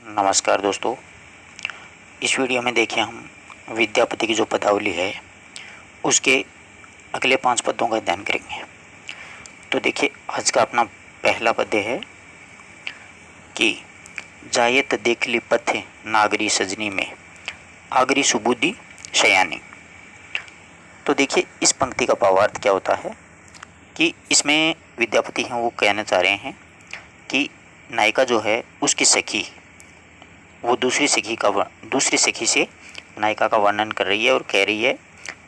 नमस्कार दोस्तों। इस वीडियो में देखिए हम विद्यापति की जो पदावली है उसके अगले 5 पद्यों का अध्ययन करेंगे। तो देखिए आज का अपना पहला पद्य है कि जायत देख ली पथ नागरी सजनी में आगरी सुबुद्धि शयानी। तो देखिए इस पंक्ति का भावार्थ क्या होता है कि इसमें विद्यापति हैं वो कहना चाह रहे हैं कि नायिका जो है उसकी सखी वो दूसरी सखी से नायिका का वर्णन कर रही है और कह रही है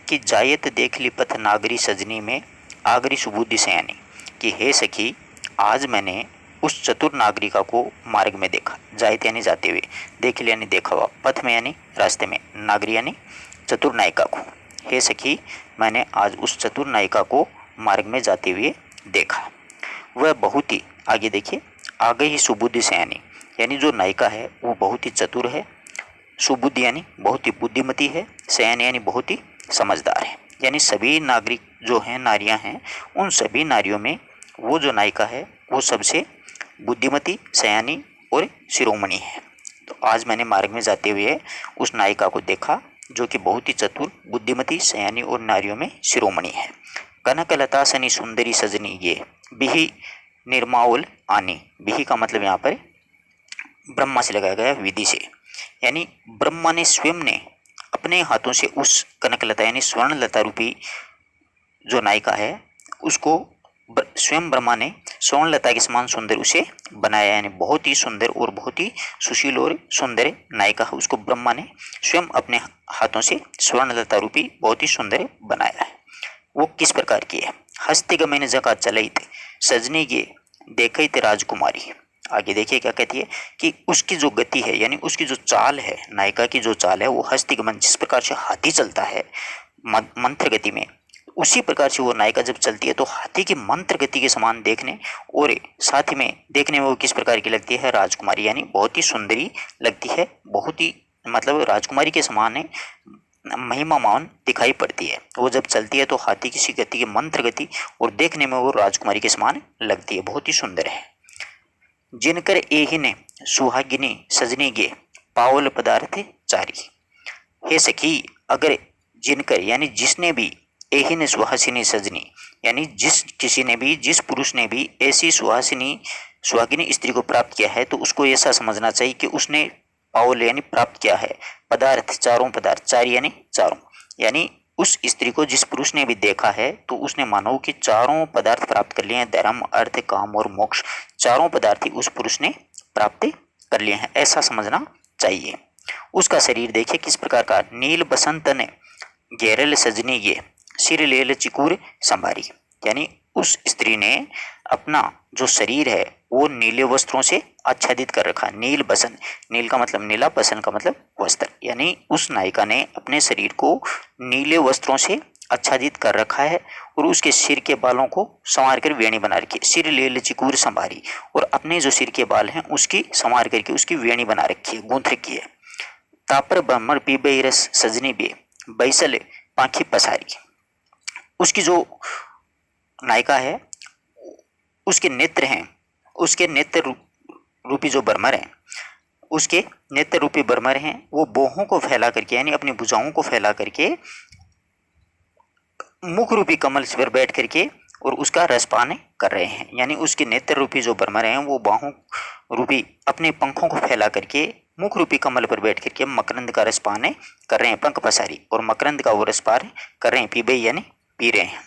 कि जायत देख ली पथ नागरी सजनी में आगरी सुबुद्धि सयानी, कि हे सखी आज मैंने उस चतुर नागरिका को मार्ग में देखा। जायत यानी जाते हुए, देख लिया यानी देखा हुआ, पथ में यानी रास्ते में, नागरी यानी चतुर नायिका को। हे सखी मैंने आज उस चतुर नायिका को मार्ग में जाते हुए देखा। वह बहुत ही, आगे देखिए, आगे ही सुबुद्धि सयानी यानी जो नायिका है वो बहुत ही चतुर है, सुबुद्धि यानी बहुत ही बुद्धिमती है, सयानी यानी बहुत ही समझदार है। यानी सभी नागरिक जो हैं, नारियां हैं, उन सभी नारियों में वो जो नायिका है वो सबसे बुद्धिमती, सयानी और शिरोमणि है। तो आज मैंने मार्ग में जाते हुए उस नायिका को देखा जो कि बहुत ही चतुर, बुद्धिमती, सयानी और नारियों में शिरोमणि है। कनक लता सनी सुंदरी सजनी ये बिही निर्माउल आनी। बिही का मतलब यहाँ पर ब्रह्मा से लगाया गया विधि से, यानी ब्रह्मा ने स्वयं ने अपने हाथों से उस कनकलता यानी स्वर्णलता रूपी जो नायिका है उसको स्वयं ब्रह्मा ने स्वर्णलता के समान सुंदर उसे बनाया। यानी बहुत ही सुंदर और बहुत ही सुशील और सुंदर नायिका उसको ब्रह्मा ने स्वयं अपने हाथों से स्वर्णलता रूपी बहुत ही सुंदर बनाया है। वो किस प्रकार की है? हस्तिगमन जका चलित सजनी गे देखित राजकुमारी। आगे देखिए क्या कहती है कि उसकी जो गति है यानी उसकी जो चाल है, नायिका की जो चाल है वो हस्तिगमन, जिस प्रकार से हाथी चलता है मंत्र गति में, उसी प्रकार से वो नायिका जब चलती है तो हाथी की मंत्र गति के समान देखने, और साथ ही में देखने में वो किस प्रकार की लगती है? राजकुमारी, यानी बहुत ही सुंदरी लगती है, बहुत ही मतलब राजकुमारी के समान है, महिमामान दिखाई पड़ती है। वो जब चलती है तो हाथी की सी गति की मंत्र गति, और देखने में वो राजकुमारी के समान लगती है, बहुत ही सुंदर है। जिनकर एहिने सुहागिनी सजनी गे पावल पदार्थ चारी। हे सखी, अगर जिनकर यानी जिसने भी, एहिन सुहासिनी सजनी यानी जिस किसी ने भी, जिस पुरुष ने भी ऐसी सुहागिनी स्त्री को प्राप्त किया है तो उसको ऐसा समझना चाहिए कि उसने पावल यानी प्राप्त किया है पदार्थ, चारों पदार्थ, चार यानी चारों, यानी उस स्त्री को जिस पुरुष ने भी देखा है तो उसने मानो कि चारों पदार्थ प्राप्त कर लिए हैं, धर्म, अर्थ, काम और मोक्ष, चारों पदार्थ ही उस पुरुष ने प्राप्त कर लिए हैं, ऐसा समझना चाहिए। उसका शरीर देखिए किस प्रकार का, नील बसंत ने घेरल सजनी ये सिर लेल चिकूर संभारी। यानी उस स्त्री ने अपना जो शरीर है वो नीले वस्त्रों से आच्छादित कर रखा। नील बसंत, नील का मतलब नीला, बसंत का मतलब वस्त्र, यानी उस नायिका ने अपने शरीर को नीले वस्त्रों से आच्छादित कर रखा है और उसके सिर के बालों को संवार कर वेणी बना रखी है। सिर लेल चिकूर संभारी, और अपने जो सिर के बाल हैं उसकी संवार करके उसकी वेणी बना रखी है, गूंथ रखी है। तापर ब्रह्मण पीबे रस सजनी बे बैसल पाखी पसारी। उसकी जो नायिका है उसके नेत्र हैं, उसके नेत्र रूपी जो बर्मर हैं, उसके नेत्र रूपी बर्मर हैं, वो बोहों को फैला करके यानी अपनी भुजाओं को फैला करके मुख रूपी कमल पर बैठ करके और उसका रसपान कर रहे हैं। यानी उसके नेत्र रूपी जो बर्मर हैं वो बाहों रूपी अपने पंखों को फैला करके मुख रूपी कमल पर बैठ करके मकरंद का रसपान कर रहे हैं, पंख पसारी, और मकरंद का वो रसपान कर रहे हैं, पीबे यानी पी रहे हैं।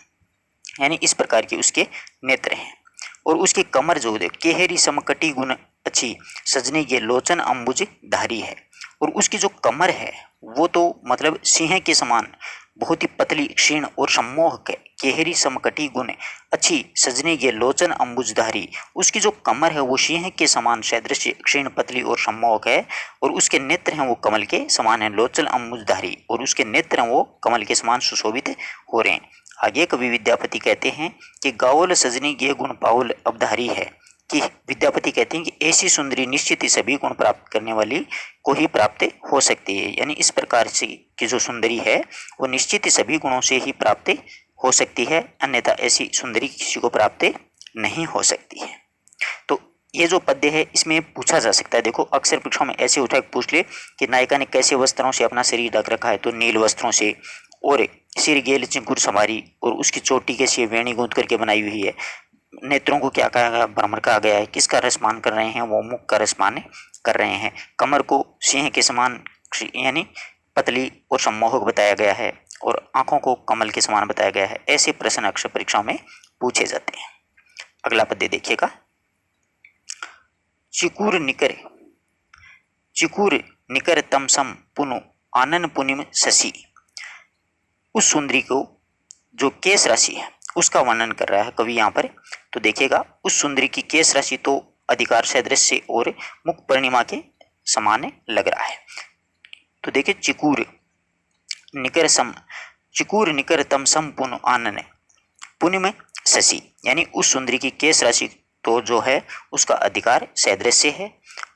यानी इस प्रकार के उसके नेत्र हैं। और उसकी कमर जो है केहरी समकटी गुण अच्छी सजनी के लोचन अंबुज धारी है। और उसकी जो कमर है वो तो मतलब सिंह के समान बहुत ही पतली, क्षीण और सम्मोहक है। केहरी समकटी गुण अच्छी सजनी के लोचन अंबुजधारी, उसकी जो कमर है वो सिंह के समान सदृश, क्षीण, पतली और सम्मोहक है। और उसके नेत्र हैं वो कमल के समान है, लोचन अंबुजधारी, और उसके नेत्र हैं वो कमल के समान सुशोभित हो रहे हैं। आगे कवि विद्यापति कहते हैं कि गावल सजनी ये गुण पावल अवधारी है, कि विद्यापति कहते हैं कि ऐसी सुंदरी निश्चित ही सभी गुण प्राप्त करने वाली को ही प्राप्त हो सकती है। यानी इस प्रकार से की जो सुंदरी है वो निश्चित ही सभी गुणों से ही प्राप्त हो सकती है, अन्यथा ऐसी सुंदरी किसी को प्राप्त नहीं हो सकती है। तो ये जो पद्य है इसमें पूछा जा सकता है, देखो अक्सर परीक्षा में ऐसे उठा के पूछ ले कि नायिका ने कैसे वस्त्रों से अपना शरीर ढक रखा है, तो नील वस्त्रों से, और सिर गेल चिंकुर समारी, और उसकी चोटी कैसी है, वेणी गूंथ करके बनाई हुई है, नेत्रों को क्या कहा गया, भ्रमर कहा गया है, किसका रसमान कर रहे हैं, वो मुख का रसमान कर रहे हैं, कमर को सिंह के समान यानी पतली और सम्मोहक बताया गया है, और आंखों को कमल के समान बताया गया है। ऐसे प्रश्न अक्सर परीक्षाओं में पूछे जाते हैं। अगला पद्य देखिएगा। चिकूर निकर, चिकूर निकर तमसम पुनु आनन पुनिम शशि। उस सुंदरी को जो केश राशि है उसका वर्णन कर रहा है कवि यहाँ पर। तो देखिएगा, उस सुंदरी की केश राशि तो अधिकार सदृश्य और मुख पूर्णिमा के समान लग रहा है। तो देखिए, चिकूर निकर सम, चिकूर निकर तमसम पुनु आनन पुनिम शशि, यानी उस सुंदरी की केश राशि तो जो है उसका अधिकार सदृश्य है,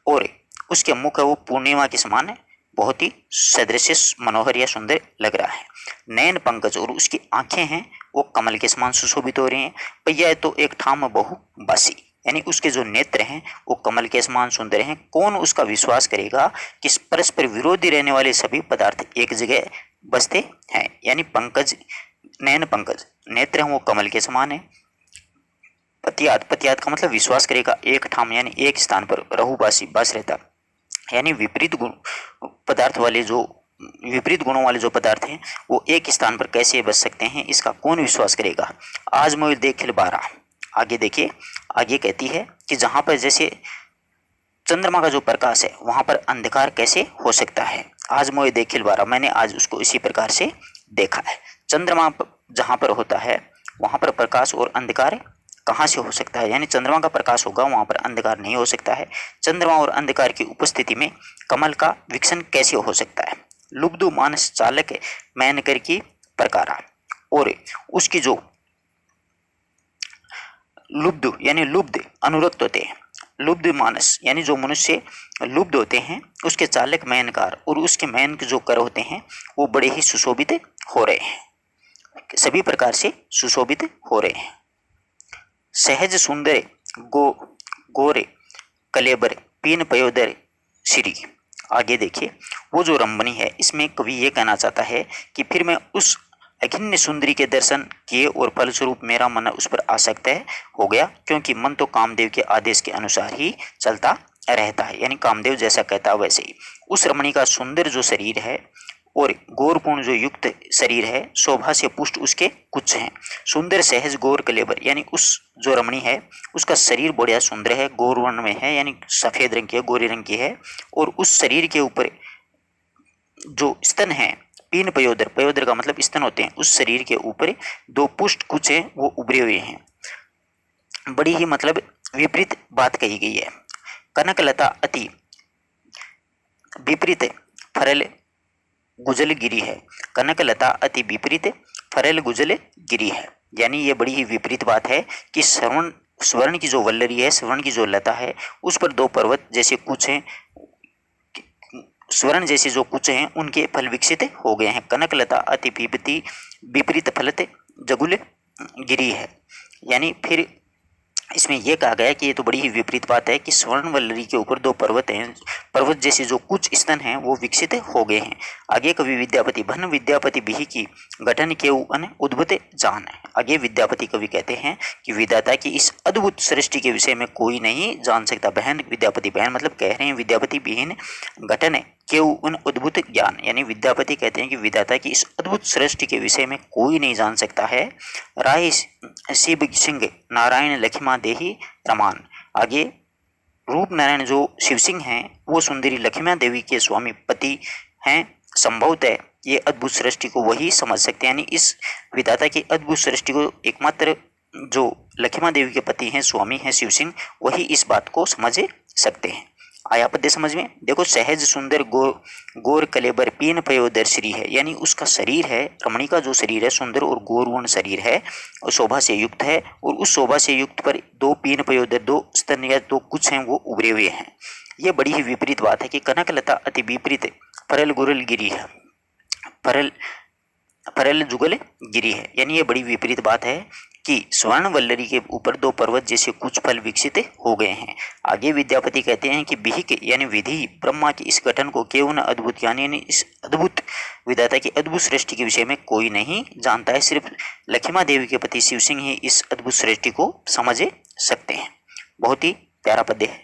और उसके मुख है वो पूर्णिमा के समान है, बहुत ही सदृश्य मनोहर या सुंदर लग रहा है। नयन पंकज, और उसकी आंखें हैं वो कमल के समान सुशोभित हो रही हैं। भैया तो एक ठाम बहु बासी, यानी उसके जो नेत्र हैं वो कमल के समान सुंदर हैं। कौन उसका विश्वास करेगा कि परस्पर विरोधी रहने वाले सभी पदार्थ एक जगह बसते हैं। यानी पंकज, नयन पंकज, नेत्र हैं वो कमल के समान है। पतियात, पतियात का मतलब विश्वास करेगा, एक ठाम यानी एक स्थान पर, रहुबासी बास रहता, यानी विपरीत गुण पदार्थ वाले जो विपरीत गुणों वाले जो पदार्थ हैं वो एक स्थान पर कैसे बच सकते हैं, इसका कौन विश्वास करेगा। आज मोय देखिल बारा, आगे देखिए, आगे कहती है कि जहां पर जैसे चंद्रमा का जो प्रकाश है वहां पर अंधकार कैसे हो सकता है। आज मोय देखिल बारा, मैंने आज उसको इसी प्रकार से देखा है। चंद्रमा जहां पर होता है वहां पर प्रकाश और अंधकार कहाँ से हो सकता है, यानी चंद्रमा का प्रकाश होगा वहां पर अंधकार नहीं हो सकता है। चंद्रमा और अंधकार की उपस्थिति में कमल का विकसन कैसे हो सकता है। लुब्धु मानस चालक मैनकर की प्रकारा, और उसकी जो लुब्ध यानी लुब्ध अनुरक्त होते हैं, लुब्ध मानस यानी जो मनुष्य लुब्ध होते हैं उसके चालक मैनकार, और उसके मैन के जो कर होते हैं वो बड़े ही सुशोभित हो रहे हैं, सभी प्रकार से सुशोभित हो रहे हैं। सहज सुंदर गोरे कलेबर पीन पयोदर श्री, आगे देखिए, वो जो रंबनी है इसमें कवि ये कहना चाहता है कि फिर मैं उस अखिन्य सुंदरी के दर्शन किए और फलस्वरूप मेरा मन उस पर आसक्त हो गया, क्योंकि मन तो कामदेव के आदेश के अनुसार ही चलता रहता है, यानी कामदेव जैसा कहता है वैसे ही। उस रमणी का सुंदर जो शरीर है और गौरपूर्ण जो युक्त शरीर है, शोभा से पुष्ट उसके कुछ हैं। सुंदर सहज गौर कलेबर, यानी उस जो रमणी है उसका शरीर बढ़िया सुंदर है, गौर वर्ण में है, यानी सफेद रंग की है, गोरे रंग की है, और उस शरीर के ऊपर जो स्तन है, पीन पयोदर, पयोदर का मतलब स्तन होते हैं, उस शरीर के ऊपर दो पुष्ट कुछ हैं वो उभरे हुए हैं। बड़ी ही मतलब विपरीत बात कही गई है। कनक लता अति विपरीत फरल गुजल गिरी है, कनक लता अति विपरीत फरल गुजल गिरी है, यानी ये बड़ी ही विपरीत बात है कि स्वर्ण की जो वल्लरी है, स्वर्ण की जो लता है उस पर दो पर्वत जैसे कुछ हैं, स्वर्ण जैसे जो कुछ हैं उनके फल विकसित हो गए हैं। कनक लता अति विपरीत फलत जगुल गिरी है, यानी फिर इसमें यह कहा गया कि ये तो बड़ी ही विपरीत बात है कि स्वर्ण वल्लरी के ऊपर दो पर्वत हैं, पर्वत जैसे जो कुछ स्तन हैं वो विकसित हो गए हैं। आगे कवि विद्यापति भन विद्यापति बिहि की गठन के अन उद्भुत जान है। आगे विद्यापति कवि कहते हैं कि विधाता की इस अद्भुत सृष्टि के विषय में कोई नहीं जान सकता। बहन विद्यापति, बहन मतलब कह रहे हैं विद्यापति विहीन गठन के उन अद्भुत ज्ञान, यानी विद्यापति कहते हैं कि विधाता की इस अद्भुत सृष्टि के विषय में कोई नहीं जान सकता है। राय शिव सिंह नारायण लखिमा देही रमान, आगे रूप नारायण जो शिव सिंह हैं वो सुंदरी लक्ष्मी देवी के स्वामी पति हैं। संभवतः ये अद्भुत सृष्टि को वही समझ सकते हैं, यानी इस विधाता की अद्भुत सृष्टि को एकमात्र जो लक्ष्मी देवी के पति हैं, स्वामी हैं शिव सिंह, वही इस बात को समझ सकते हैं। आया पद्य समझ में। देखो, सहज सुंदर गोर कलेबर पीन पयोदर श्री है, यानी उसका शरीर है, रमणी का जो शरीर है सुंदर और गौरवर्ण शरीर है और शोभा से युक्त है, और उस शोभा से युक्त पर दो पीन पयोदर, दो स्तन या दो कुछ हैं वो उभरे हुए हैं। ये बड़ी ही विपरीत बात है कि कनक लता अति विपरीत परल गुरल गिरी है, परल जुगल गिरी है, यानी ये बड़ी विपरीत बात है कि स्वर्ण वल्लरी के ऊपर दो पर्वत जैसे कुछ फल विकसित हो गए हैं। आगे विद्यापति कहते हैं कि विहिक यानी विधि ब्रह्मा के इस गठन को केवल अद्भुत यानी इस अद्भुत विधाता की अद्भुत सृष्टि के विषय में कोई नहीं जानता है, सिर्फ लक्ष्मा देवी के पति शिव सिंह ही इस अद्भुत सृष्टि को समझ सकते हैं। बहुत ही प्यारा पद्य है,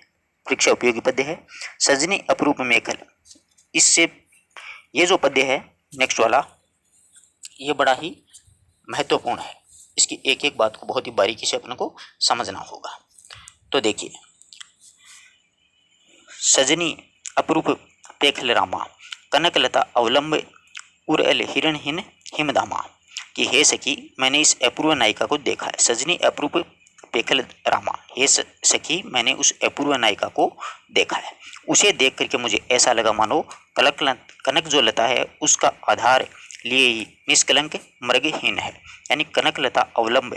परीक्षा उपयोगी पद्य है। सजनी अपरूप मेखल, इससे ये जो पद्य है नेक्स्ट वाला, ये बड़ा ही महत्वपूर्ण है। इसकी एक एक बात को बहुत ही बारीकी से अपने को समझना होगा। तो देखिए, सजनी अपरूप पेखल रामा, कनकलता अवलंब उरल हिरणहीन हिमदामा, कि हे सखी मैंने इस अपूर्व नायिका को देखा है। सजनी अपूर्व पेखल रामा, हे सखी मैंने उस अपूर्व नायिका को देखा है। उसे देख करके मुझे ऐसा लगा मानो कनक जो लता है उसका आधार लिए ही निष्कलंक मृगहीन है। यानी कनकलता अवलंब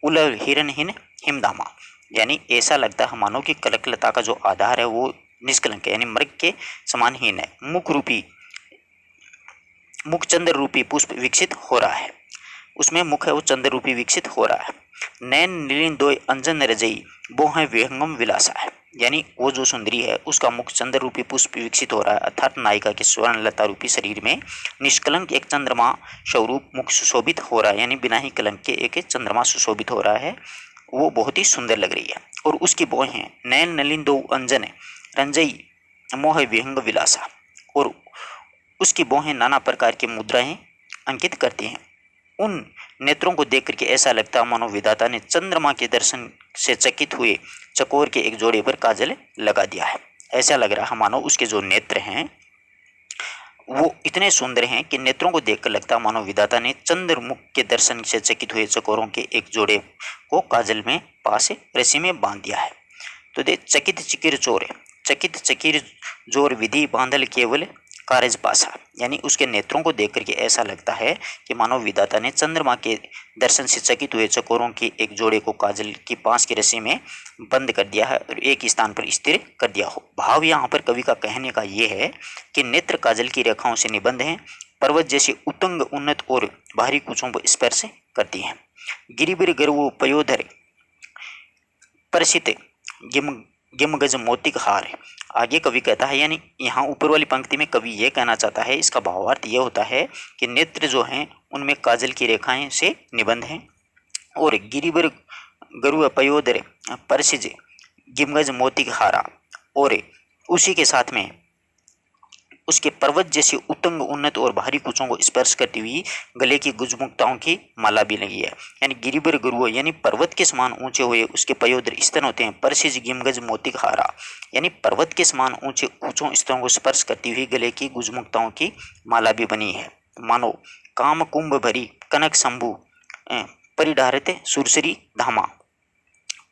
उलल हिरणहीन हिमदामा, यानी ऐसा लगता है मानो कि कनकलता का जो आधार है वो निष्कलंक यानी मृग के समान हीन है। मुख चंद्र रूपी पुष्प विकसित हो रहा है, उसमें मुख है वो चंद्र रूपी विकसित हो रहा है। नैन नीलिन दो अंजन रजई वो है विहंगम विलासा है, यानी वो जो सुंदरी है उसका मुख चंद्र रूपी पुष्प विकसित हो रहा है, अर्थात नायिका के स्वर्ण लता रूपी शरीर में निष्कलंक एक चंद्रमा स्वरूप मुख सुशोभित हो रहा है, यानी बिना ही कलंक के एक चंद्रमा सुशोभित हो रहा है, वो बहुत ही सुंदर लग रही है। और उसकी बोह हैं नैन नलिन दो अंजन रंजई मोह विहंग विलासा, और उसकी बोहें नाना प्रकार की मुद्राएं अंकित करती हैं। उन नेत्रों को देख करके ऐसा लगता है मानो विधाता ने चंद्रमा के दर्शन से चकित हुए चकोर के एक जोड़े पर काजल लगा दिया है। ऐसा लग रहा है मानो उसके जो नेत्र हैं वो इतने सुंदर हैं कि नेत्रों को देखकर लगता है मानो विधाता ने चंद्रमुख के दर्शन से चकित हुए चकोरों के एक जोड़े को काजल में पास रस्सी में बांध दिया है। तो देख, चकित चिकिर चोर, चकित चकिर जोर विधि बांधल केवल कारज पासा, यानी उसके नेत्रों को देख करके ऐसा लगता है कि मानव विधाता ने चंद्रमा के दर्शन से चकित हुए चकोरों की एक जोड़े को काजल की पास की रस्सी में बंद कर दिया है और एक स्थान पर स्थिर कर दिया हो। भाव यहाँ पर कवि का कहने का ये है कि नेत्र काजल की रेखाओं से निबंध हैं, पर्वत जैसे उत्तंग उन्नत और बाहरी कुचों को स्पर्श करती हैं। गिरिबिर गर्व पयोधर परसित गिमगज मोतिक हार, आगे कवि कहता है, यानी यहाँ ऊपर वाली पंक्ति में कवि ये कहना चाहता है, इसका भावार्थ ये होता है कि नेत्र जो हैं उनमें काजल की रेखाएं से निबंध हैं और गिरिवर गरु पयोदर परसिज गिमगज मोतिक हारा, और उसी के साथ में उसके पर्वत जैसे उत्तंग उन्नत और भारी कुचों को स्पर्श करती हुई गले की गुजमुक्ताओं की माला भी लगी है। यानी गिरिबर गुरु यानी पर्वत के समान ऊंचे हुए उसके पयोदर स्तन होते हैं। परसिज गिमगज मोतिक हारा, यानी पर्वत के समान ऊंचों स्तनों को स्पर्श करती हुई गले की गुजमुक्ताओं की माला भी बनी है। मानो काम कुंभ भरी कनक शंभु परिधारित सुरसरी धामा,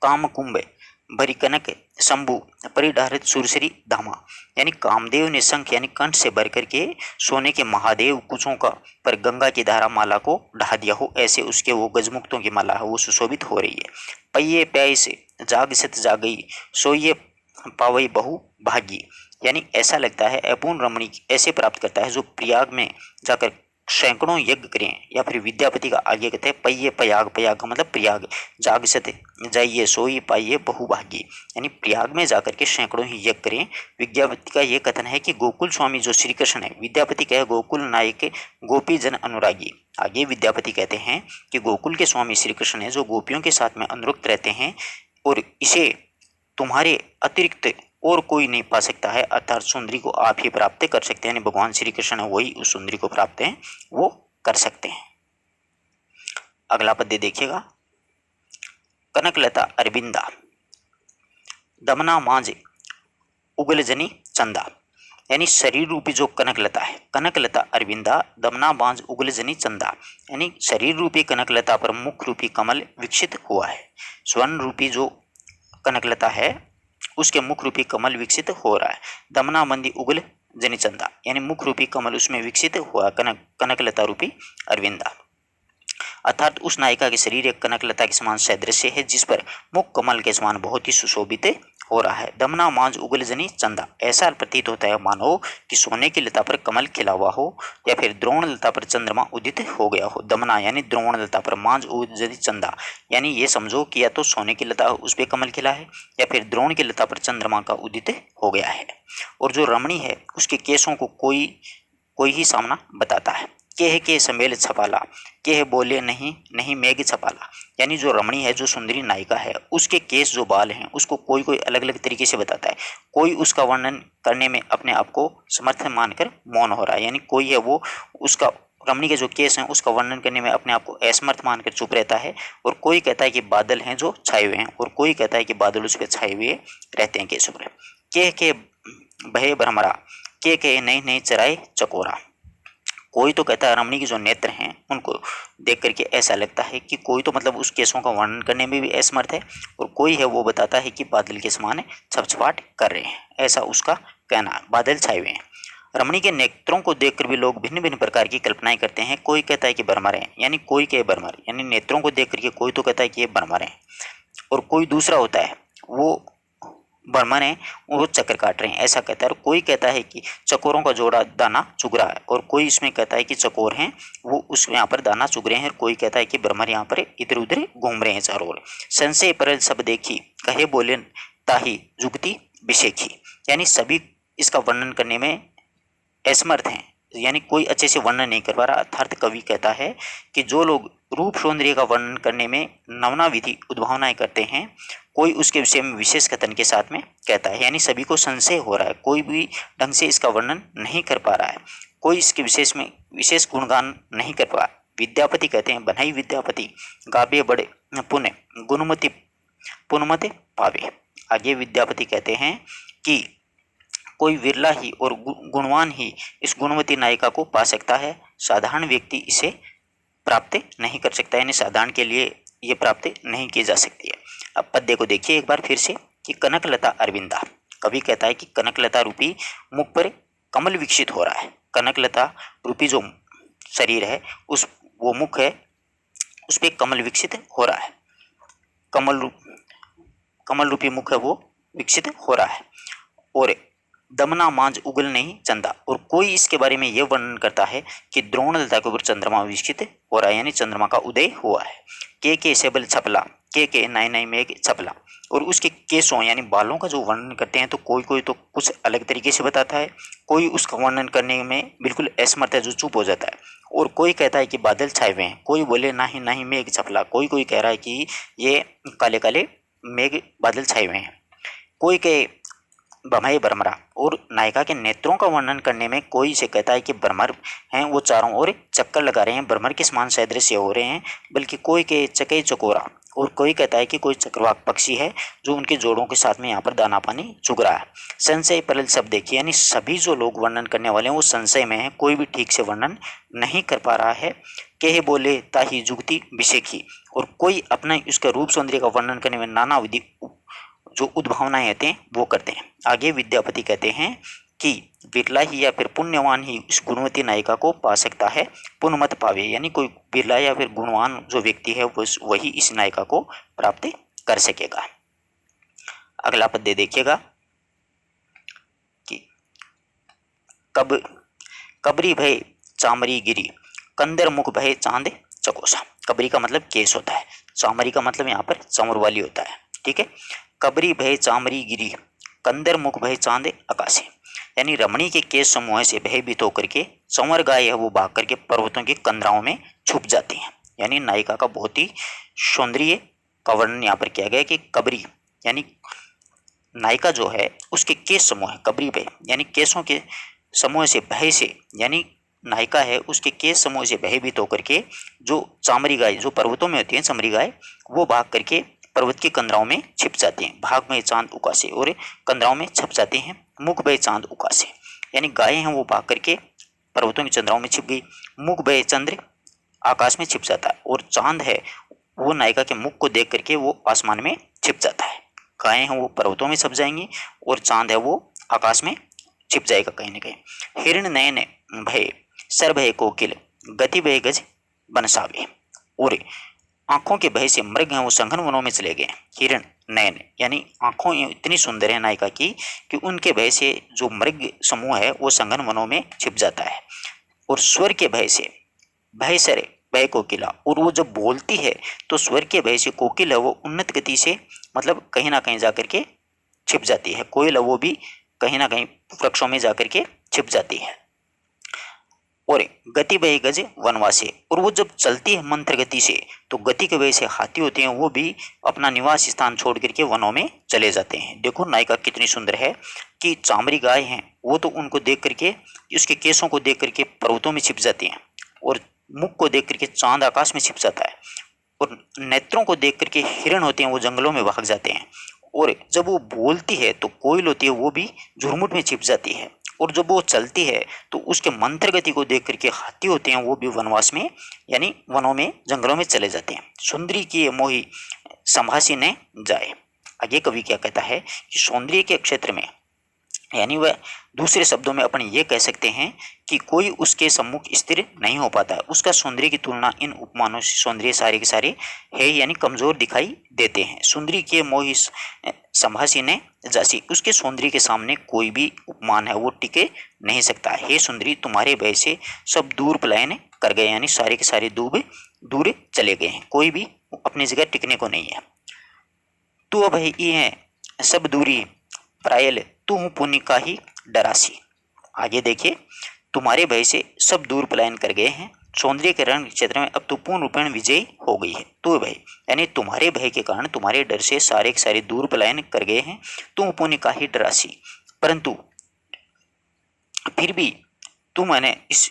काम कुंभ भरी कनक शंभु परिधारित सुरसरी धामा, यानी कामदेव ने शंख यानी कंठ से भर करके सोने के महादेव कुचों का पर गंगा की धारा माला को ढहा दिया हो, ऐसे उसके वो गजमुक्तों की माला है वो सुशोभित हो रही है। पये प्याय से जाग सत जागई सोये पावई बहु भागी, यानी ऐसा लगता है अपूर्ण रमणी ऐसे प्राप्त करता है जो प्रयाग में जाकर सैकड़ों यज्ञ करें, या फिर विद्यापति का आगे कहते हैं पये पयाग, पयाग का मतलब प्रयाग, जाग सत जाइए सोई पाइए बहुभागी, यानी प्रयाग में जाकर के सैकड़ों ही यज्ञ करें। विद्यापति का ये कथन है कि गोकुल स्वामी जो श्री कृष्ण है, विद्यापति कहे गोकुल नायक गोपी जन अनुरागी। आगे विद्यापति कहते हैं कि गोकुल के स्वामी श्री कृष्ण है जो गोपियों के साथ में अनुरक्त रहते हैं और इसे तुम्हारे अतिरिक्त और कोई नहीं पा सकता है, अर्थात सुंदरी को आप ही प्राप्त कर सकते हैं। यानी भगवान श्री कृष्ण वही उस सुंदरी को प्राप्त हैं वो कर सकते हैं। अगला पद्य देखिएगा, कनकलता अरविंदा दमना मांझ उगलजनी चंदा, यानी शरीर रूपी जो कनकलता है, कनकलता अरविंदा दमना बांझ उगलजनी चंदा, यानी शरीर रूपी कनकलता पर मुख रूपी कमल विकसित हुआ है। स्वर्ण रूपी जो कनकलता है उसके मुख रूपी कमल विकसित हो रहा है। दमना मंदी उगल जनी चंदा, यानी मुख रूपी कमल उसमें विकसित हुआ कनकलता रूपी अरविंदा, अर्थात उस नायिका के शरीर एक कनकलता के समान सदृश्य है जिस पर मुख कमल के समान बहुत ही सुशोभित हो रहा है। दमना मांझ उगल जनी चंदा, ऐसा प्रतीत होता है मानो कि सोने की लता पर कमल खिला हुआ हो या फिर द्रोण लता पर चंद्रमा उदित हो गया हो। दमना यानी द्रोण लता पर, मांझ उगल जनी चंदा यानी ये समझो कि या तो सोने की लता उस पर कमल खिला है या फिर द्रोण की लता पर चंद्रमा का उदित हो गया है। और जो रमणी है उसके केसों को कोई ही सामना बताता है। केह के समेल छपाला, केह बोले नहीं नहीं मेघ छपाला, यानी जो रमणी है, जो सुंदरी नायिका है, उसके केस जो बाल हैं उसको कोई कोई अलग अलग तरीके से बताता है। कोई उसका वर्णन करने में अपने आप को समर्थ मानकर मौन हो रहा है, यानी कोई है वो उसका रमणी के जो केस हैं उसका वर्णन करने में अपने आप को असमर्थ मानकर चुप रहता है। और कोई कहता है कि बादल हैं जो छाए हुए हैं, और कोई कहता है कि बादल उस पर छाए हुए रहते हैं केसों पर। केह के भय भ्रमरा, के नई नई चराए चकोरा। कोई तो कहता है रमणी के जो नेत्र हैं उनको देख करके ऐसा लगता है कि कोई तो मतलब उस केसों का वर्णन करने में भी असमर्थ है, और कोई है वो बताता है कि बादल के समान छपछपाट कर रहे हैं, ऐसा उसका कहना है, बादल छाए हुए हैं। रमणी के नेत्रों को देखकर भी लोग भिन्न भिन्न प्रकार की कल्पनाएं करते हैं। कोई कहता है कि भ्रमर है, यानी कोई कहे भ्रमर, यानी नेत्रों को देख करके कोई तो कहता है कि ये भ्रमर है, और कोई दूसरा होता है वो भ्रमर है, वो चक्कर काट रहे हैं, ऐसा कहता है। और कोई कहता है कि चकोरों का जोड़ा दाना चुग रहा है, और कोई इसमें कहता है कि चकोर हैं वो उस यहाँ पर दाना चुग रहे हैं, और कोई कहता है कि भ्रमर यहाँ पर इधर उधर घूम रहे हैं चारों ओर। संशय परल सब देखी, कहे बोले ताही जुगती बिशेखी, यानी सभी इसका वर्णन करने में असमर्थ हैं, यानी कोई अच्छे से वर्णन नहीं कर पा रहा। अर्थात कवि कहता है कि जो लोग रूप सौंदर्य का वर्णन करने में नवना विधि उद्भावनाएं करते हैं, कोई उसके विषय में विशेष कथन के साथ में कहता है, यानी सभी को संशय हो रहा है, कोई भी ढंग से इसका वर्णन नहीं कर पा रहा है, कोई इसके विशेष गुणगान नहीं कर पा। विद्यापति कहते हैं, बनाई विद्यापति गाबे बड़े पुण्य गुणमति पुनमते पावे। आगे विद्यापति कहते हैं कि कोई विरला ही और गुणवान ही इस गुणवती नायिका को पा सकता है, साधारण व्यक्ति इसे प्राप्त नहीं कर सकता, यानी साधारण के लिए ये प्राप्त नहीं की जा सकती है। अब पद्य को देखिए एक बार फिर से कि कनकलता अरविंदा, कवि कहता है कि कनकलता रूपी मुख पर कमल विकसित हो रहा है। कनकलता रूपी जो शरीर है, उस वो मुख है, उस पर कमल विकसित हो रहा है, कमल रूपी मुख है वो विकसित हो रहा है। और दमना मांझ उगल नहीं चंदा, और कोई इसके बारे में यह वर्णन करता है कि द्रोण लता के ऊपर चंद्रमा विकसित हो रहा है, यानी चंद्रमा का उदय हुआ है। के सेबल छपला, के नाई नाई मेघ छपला, और उसके केसों यानी बालों का जो वर्णन करते हैं तो कोई तो कुछ अलग तरीके से बताता है, कोई उसका वर्णन करने में बिल्कुल असमर्थ है, जो चुप हो जाता है। और कोई कहता है कि बादल छाए हुए हैं, कोई बोले नाही नाही मेघ छपला, कोई कह रहा है कि ये काले काले मेघ बादल छाए हुए हैं। कोई कहे भमय भ्रमरा, और नायिका के नेत्रों का वर्णन करने में कोई इसे कहता है कि भ्रमर हैं वो चारों ओर चक्कर लगा रहे हैं, भ्रमर के समान सदृश्य हो रहे हैं, बल्कि कोई के चके चकोरा, और कोई कहता है कि कोई चक्रवाक पक्षी है जो उनके जोड़ों के साथ में यहाँ पर दाना पानी चुग रहा है। संशय परल सब देखिए, यानी सभी जो लोग वर्णन करने वाले हैं वो संशय में है, कोई भी ठीक से वर्णन नहीं कर पा रहा है। कहे बोले ताही जुगती बिशेखी, और कोई अपना उसका रूप सौंदर्य का वर्णन करने में नाना विधि जो उद्भावनाएं होते हैं वो करते हैं। आगे विद्यापति कहते हैं कि बिरला ही या फिर पुण्यवान ही इस गुणवती नायिका को पा सकता है, पुण्य मत पावे, यानी कोई बिरला या फिर गुणवान जो व्यक्ति है वही इस नायिका को प्राप्त कर सकेगा। अगला पद्य देखिएगा कि कबरी भय चामरी गिरी, कंदर मुख भय चांद चकोसा। कबरी का मतलब केस होता है, चामरी का मतलब यहाँ पर चमर वाली होता है, ठीक है। कबरी भय चामरी गिरी, कंदर मुख भय चांद आकाशे, यानी रमणी के केस समूह से भयभीत होकर के चंवर गाय है वो भाग करके पर्वतों के कंदराओं में छुप जाती हैं। यानी नायिका का बहुत ही सौंदर्य का वर्णन यहाँ पर किया गया कि कबरी यानी नायिका जो है उसके केस समूह है, कबरी भय यानी केसों के समूह से भय से, यानी नायिका है उसके केस समूह से भयभीत होकर के जो चामरी गाय जो पर्वतों में होती है चमरी गाय, वो भाग करके पर्वत के कंदराओं में छिप जाते हैं। भाग में चांद उकासे, और कंदराओं में छप जाते हैं। मुख भय चांद उकासे, यानी गायें हैं वो भाग करके पर्वतों के चंद्राओं में छिप गई। मुख भय चंद्र आकाश में छिप जाता है, और चांद है वो नायिका के मुख को देख करके वो आसमान में छिप जाता है। गायें हैं वो पर्वतों में छप जाएंगी, और चांद है वो आकाश में छिप जाएगा कहीं न कहीं। हिरण नयन भय सर भय कोकिल, गति भय गज बनसावे, और आंखों के भय से मृग हैं वो संघन वनों में चले गए। हिरण नयन, यानी आंखों इतनी सुंदर है नायिका की कि उनके भय से जो मृग समूह है वो संघन वनों में छिप जाता है। और स्वर के भय से भय सरे भय कोकिला, और वो जब बोलती है तो स्वर के भय से कोकिल है वो उन्नत गति से मतलब कहीं ना कहीं जाकर के छिप जाती है। कोयल है वो भी कहीं ना कहीं वृक्षों में जाकर के छिप जाती है। और गति भय गज वनवासी, और वो जब चलती है मंत्र गति से तो गति के वजह से हाथी होते हैं वो भी अपना निवास स्थान छोड़ करके वनों में चले जाते हैं। देखो नायिका कितनी सुंदर है कि चामरी गाय हैं वो तो उनको देख करके, उसके केसों को देख करके पर्वतों में छिप जाती हैं, और मुख को देख करके चांद आकाश में छिप जाता है, और नेत्रों को देख करके हिरण होते हैं वो जंगलों में भाग जाते हैं, और जब वो बोलती है तो कोयल होती है वो भी झुरमुट में छिप जाती है, और जब वो चलती है तो उसके मंत्र गति को देख करके हाथी होते हैं वो भी वनवास में यानी वनों में जंगलों में चले जाते हैं। सुंदरी की ये मोही संभासी ने जाए। आगे कवि क्या कहता है कि सौंदर्य के क्षेत्र में यानी वह दूसरे शब्दों में अपन ये कह सकते हैं कि कोई उसके सम्मुख स्थिर नहीं हो पाता। उसका सौंदर्य की तुलना इन उपमानों से सौंदर्य सारे के सारे है यानी कमजोर दिखाई देते हैं। सुंदरी के मोहि संभासी ने जासी, उसके सौंदर्य के सामने कोई भी उपमान है वो टिके नहीं सकता। हे सुंदरी तुम्हारे भय से सब दूर पलायन कर गए, यानी सारे के सारे दूर चले गए हैं, कोई भी अपनी जगह टिकने को नहीं है। तू अब ये है सब दूरी प्रायल तू हूँ पुण्य का ही डरासी। आगे देखिए, तुम्हारे भय से सब दूर पलायन कर गए हैं, सौंदर्य के रण क्षेत्र में अब तू पूर्ण रूपेण विजयी हो गई है। तू भय यानी तुम्हारे भय के कारण, तुम्हारे डर से सारे के सारे दूर पलायन कर गए हैं, तू पुण्य का ही डरासी। परंतु फिर भी तुम मैंने इस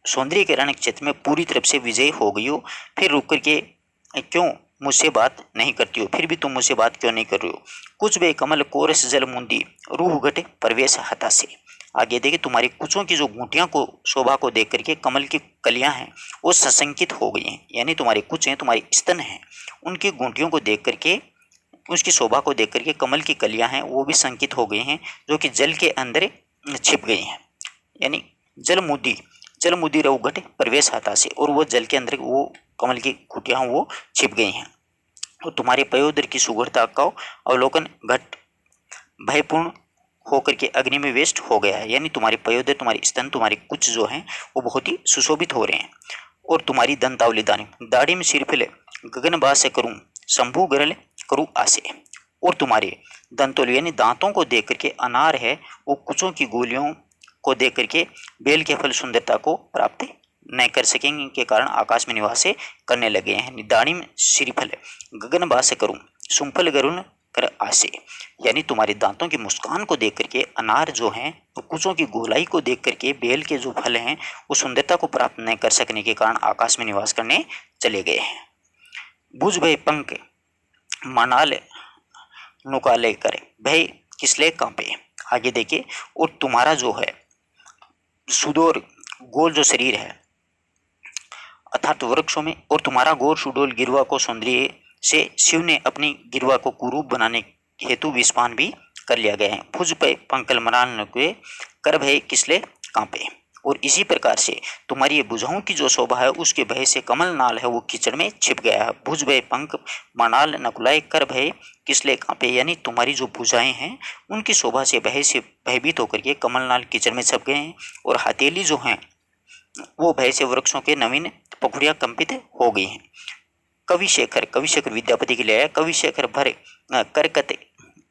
सौंदर्य के रण क्षेत्र में पूरी तरफ से विजयी हो गई हो, फिर रुक करके क्यों मुझसे बात नहीं करती हो, फिर भी तुम मुझसे बात क्यों नहीं कर रही हो। कुछ बे कमल कोरस जल मुंदी रूह घटे परवेश हतासे। आगे देखिए, तुम्हारी कुचों की जो घूंटियां को शोभा को देख करके कमल की कलियां हैं वो सशंकित हो गई हैं, यानी तुम्हारी कुच हैं, तुम्हारी स्तन हैं, उनकी घूंटियों को देख करके, उसकी शोभा को देख करके कमल की कलियां हैं वो भी संकित हो गई हैं, जो कि जल के अंदर छिप गई हैं। यानी जल मुदी रऊ घटे प्रवेश हाथा से, और वो जल के अंदर वो कमल की कुटियां वो छिप गई हैं। और तुम्हारे पयोदर की सुगढ़ता का अवलोकन घट भयपूर्ण होकर के अग्नि में वेस्ट हो गया है, यानी तुम्हारे पयोदर, तुम्हारे स्तन, तुम्हारे कुछ जो हैं वो बहुत ही सुशोभित हो रहे हैं। और तुम्हारी दंतावली दाढ़ी में सिर फिले गगन बास से करूं शंभु गरल करूं आसे। और तुम्हारे दंतोली यानी दांतों को देख करके अनार है वो कुचों की गोलियों को देख करके बेल के फल सुंदरता को प्राप्त नहीं कर सकेंगे के कारण आकाश में निवास करने लगे हैं। दाढ़ी में श्रीफल गगन बास करूं सुम्फल गरुण कर आसे, यानी तुम्हारे दांतों की मुस्कान को देख करके अनार जो हैं और कुचों की गोलाई को देख करके बेल के जो फल हैं वो सुंदरता को प्राप्त नहीं कर सकने के कारण आकाश में निवास करने चले गए हैं। बुझ भय पंख मनाल नुकाले करे भय किसले कांपे। आगे देखिए, और तुम्हारा जो है सुडोल गोल जो शरीर है अर्थात वृक्षों में, और तुम्हारा गोर सुडोल गिरवा को सौंदर्य से शिव ने अपनी गिरवा को कुरूप बनाने हेतु विस्पान भी कर लिया गया है। भुज पे पंकल मनाल नुके कर भय किसले कांपे। और इसी प्रकार से तुम्हारी ये भुजाओं की जो शोभा है उसके भय से कमल नाल है वो कीचड़ में छिप गया है। भुज भय पंख मनाल नकुलाए कर भय किसले कांपे, यानी तुम्हारी जो भुजाएं हैं उनकी शोभा से भय से भयभीत होकर के कमल नाल कीचड़ में छप गए हैं। और हथेली जो हैं वो भय से वृक्षों के नवीन पखुड़ियां कंपित हो गई हैं। कविशेखर विद्यापति के लिए आया, कविशेखर भर करकत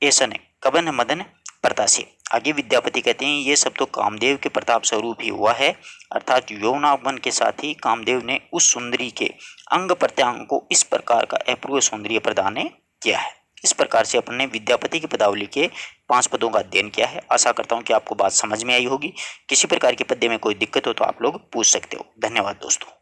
ऐसन कबन मदन प्रतासे। आगे विद्यापति कहते हैं ये सब तो कामदेव के प्रताप स्वरूप ही हुआ है, अर्थात यौवनागमन के साथ ही कामदेव ने उस सुंदरी के अंग प्रत्यांग को इस प्रकार का अपूर्व सौंदर्य प्रदान किया है। इस प्रकार से अपन ने विद्यापति की पदावली के 5 पदों का अध्ययन किया है। आशा करता हूँ कि आपको बात समझ में आई होगी। किसी प्रकार के पद्य में कोई दिक्कत हो तो आप लोग पूछ सकते हो। धन्यवाद दोस्तों।